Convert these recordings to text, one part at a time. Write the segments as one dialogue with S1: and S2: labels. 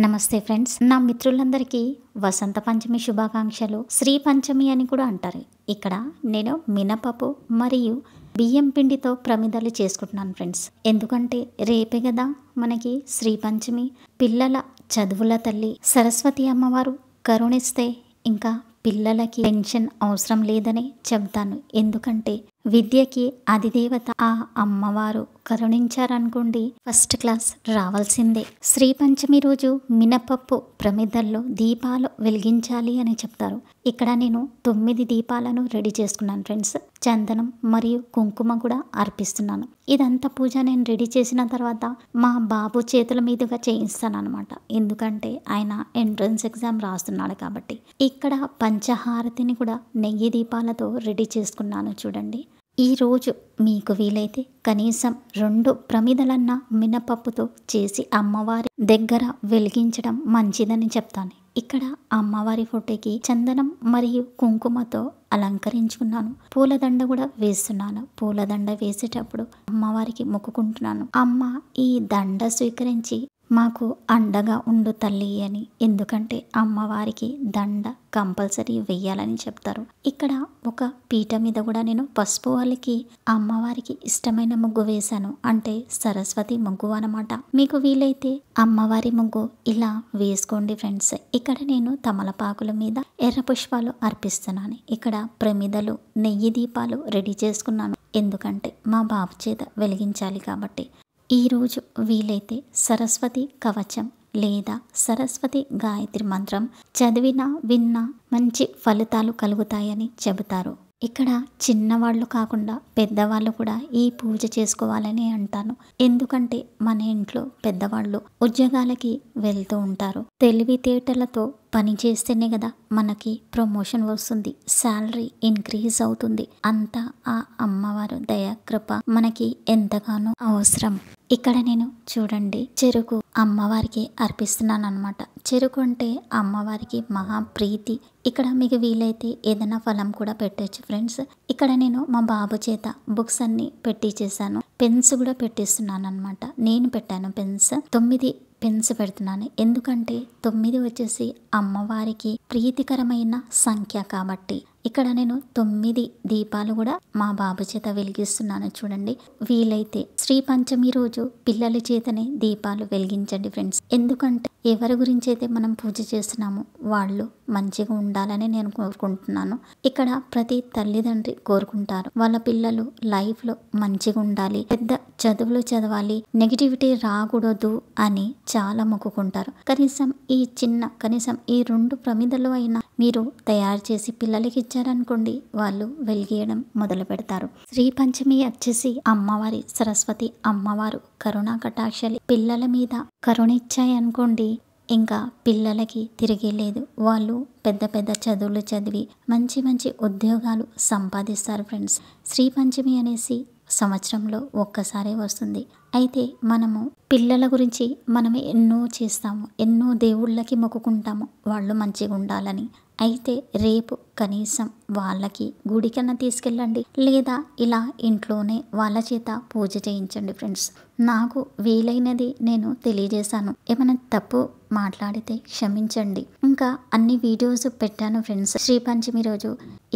S1: నమస్తే ఫ్రెండ్స్, నా మిత్రులందరికీ వసంత పంచమి శుభాకాంక్షలు. శ్రీ పంచమి అని కూడా అంటారు. ఇక్కడ నేను మినపప్పు మరియు బియ్యం పిండితో ప్రమిదలు చేసుకుంటున్నాను ఫ్రెండ్స్. ఎందుకంటే రేపే కదా మనకి శ్రీ పంచమి. పిల్లల చదువుల తల్లి సరస్వతి అమ్మవారు కరుణిస్తే ఇంకా పిల్లలకి టెన్షన్ అవసరం లేదని చెప్తాను. ఎందుకంటే విద్యకి అధిదేవత ఆ అమ్మవారు కరుణించారనుకోండి ఫస్ట్ క్లాస్ రావాల్సిందే. శ్రీ పంచమి రోజు మినపప్పు ప్రమిదల్లో దీపాలు వెలిగించాలి అని చెప్తారు. ఇక్కడ నేను 9 దీపాలను రెడీ చేసుకున్నాను ఫ్రెండ్స్. చందనం మరియు కుంకుమ కూడా అర్పిస్తున్నాను. ఇదంతా పూజ నేను రెడీ చేసిన తర్వాత మా బాబు చేతుల మీదుగా చేయిస్తాను అనమాట. ఎందుకంటే ఆయన ఎంట్రన్స్ ఎగ్జామ్ రాస్తున్నాడు కాబట్టి. ఇక్కడ పంచహారతిని కూడా నెయ్యి దీపాలతో రెడీ చేసుకున్నాను చూడండి. ఈరోజు మీకు వీలైతే కనీసం 2 ప్రమిదలన్నా మినపప్పుతో చేసి అమ్మవారి దగ్గర వెలిగించడం మంచిదని చెప్తాను. ఇక్కడ అమ్మవారి ఫోటోకి చందనం మరియు కుంకుమతో అలంకరించుకున్నాను. పూలదండ కూడా వేస్తున్నాను. పూలదండ వేసేటప్పుడు అమ్మవారికి మొక్కుకుంటున్నాను, అమ్మ ఈ దండ స్వీకరించి మాకు అండగా ఉండు తల్లి అని. ఎందుకంటే అమ్మవారికి దండ కంపల్సరీ వెయ్యాలని చెప్తారు. ఇక్కడ ఒక పీట మీద కూడా నేను పసుపు వాళ్ళకి అమ్మవారికి ఇష్టమైన ముగ్గు వేశాను. అంటే సరస్వతి ముగ్గు అనమాట. మీకు వీలైతే అమ్మవారి ముగ్గు ఇలా వేసుకోండి ఫ్రెండ్స్. ఇక్కడ నేను తమలపాకుల మీద ఎర్ర పుష్పాలు అర్పిస్తున్నాను. ఇక్కడ ప్రమిదలు నెయ్యి దీపాలు రెడీ చేసుకున్నాను. ఎందుకంటే మా బాబు చేత వెలిగించాలి కాబట్టి. ఈరోజు వీలైతే సరస్వతి కవచం లేదా సరస్వతి గాయత్రి మంత్రం చదివినా విన్నా మంచి ఫలితాలు కలుగుతాయని చెబుతారు. ఇక్కడ చిన్నవాళ్ళు కాకుండా పెద్దవాళ్ళు కూడా ఈ పూజ చేసుకోవాలని అంటాను. ఎందుకంటే మన ఇంట్లో పెద్దవాళ్ళు ఉద్యోగాలకి వెళ్తూ ఉంటారు. తెలివితేటలతో పని చేస్తేనే కదా మనకి ప్రమోషన్ వస్తుంది, శాలరీ ఇంక్రీజ్ అవుతుంది. అంతా ఆ అమ్మవారు దయ కృప మనకి ఎంతగానో అవసరం. ఇక్కడ నేను చూడండి చెరుకు అమ్మవారికి అర్పిస్తున్నాను అనమాట. చెరుకు అంటే అమ్మవారికి మహా ప్రీతి. ఇక్కడ మీకు వీలైతే ఏదైనా ఫలం కూడా పెట్టచ్చు ఫ్రెండ్స్. ఇక్కడ నేను మా బాబు చేత బుక్స్ అన్ని పెట్టించేసాను. పెన్స్ కూడా పెట్టిస్తున్నాను అనమాట. నేను పెట్టాను పెన్స్. 9 పెన్స్ పెడుతున్నాను. ఎందుకంటే 9 వచ్చేసి అమ్మవారికి ప్రీతికరమైన సంఖ్య కాబట్టి. ఇక్కడ నేను 9 దీపాలు కూడా మా బాబు చేత వెలిగిస్తున్నాను చూడండి. వీలైతే శ్రీ పంచమి రోజు పిల్లల చేతనే దీపాలు వెలిగించండి ఫ్రెండ్స్. ఎందుకంటే ఎవరి గురించి అయితే మనం పూజ చేస్తున్నామో వాళ్ళు మంచిగా ఉండాలని నేను కోరుకుంటున్నాను. ఇక్కడ ప్రతి తల్లిదండ్రి కోరుకుంటారు వాళ్ళ పిల్లలు లైఫ్ లో మంచిగా ఉండాలి, పెద్ద చదువులు చదవాలి, నెగిటివిటీ రాకూడదు అని చాలా మొక్కుకుంటారు. కనీసం ఈ 2 ప్రమిదలు అయినా మీరు తయారు చేసి పిల్లలకి ఇచ్చారనుకోండి వాళ్ళు వెలిగేయడం మొదలు పెడతారు. శ్రీ పంచమి వచ్చేసి అమ్మవారి సరస్వతి అమ్మవారు కరుణా కటాక్షాలు పిల్లల మీద కరుణిచ్చాయి అనుకోండి ఇంకా పిల్లలకి తిరిగే లేదు. వాళ్ళు పెద్ద పెద్ద చదువులు చదివి మంచి మంచి ఉద్యోగాలు సంపాదిస్తారు ఫ్రెండ్స్. శ్రీ పంచమి అనేసి సంవత్సరంలో ఒక్కసారే వస్తుంది. అయితే మనము పిల్లల గురించి మనం ఎన్నో చేస్తాము, ఎన్నో దేవుళ్ళకి మొక్కుకుంటాము వాళ్ళు మంచిగా ఉండాలని. అయితే రేపు కనీసం వాళ్ళకి గుడికన్నా తీసుకెళ్ళండి, లేదా ఇలా ఇంట్లోనే వాళ్ళ చేత పూజ చేయించండి ఫ్రెండ్స్. నాకు వీలైనది నేను తెలియజేశాను. ఏమైనా తప్పు మాట్లాడితే క్షమించండి. ఇంకా అన్ని వీడియోస్ పెట్టాను ఫ్రెండ్స్. శ్రీ పంచమి రోజు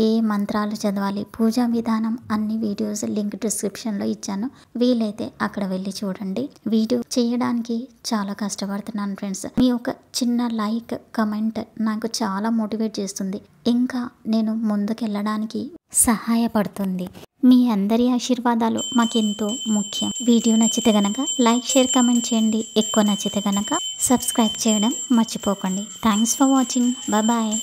S1: ఏ మంత్రాలు చదవాలి, పూజా విధానం అన్ని వీడియోస్ లింక్ డిస్క్రిప్షన్లో ఇచ్చాను. వీలైతే అక్కడ వెళ్ళి చూడండి. వీడియో చేయడానికి చాలా కష్టపడుతున్నాను ఫ్రెండ్స్. మీ ఒక చిన్న లైక్ కమెంట్ నాకు చాలా మోటివేట్ చేస్తుంది, ఇంకా నేను ముందుకెళ్ళడానికి సహాయపడుతుంది. మీ అందరి ఆశీర్వాదాలు మాకెంతో ముఖ్యం. వీడియో నచ్చితే గనక లైక్ షేర్ కమెంట్ చేయండి. ఎక్కువ నచ్చితే గనక సబ్స్క్రైబ్ చేయడం మర్చిపోకండి. Thanks for watching. బాయ్.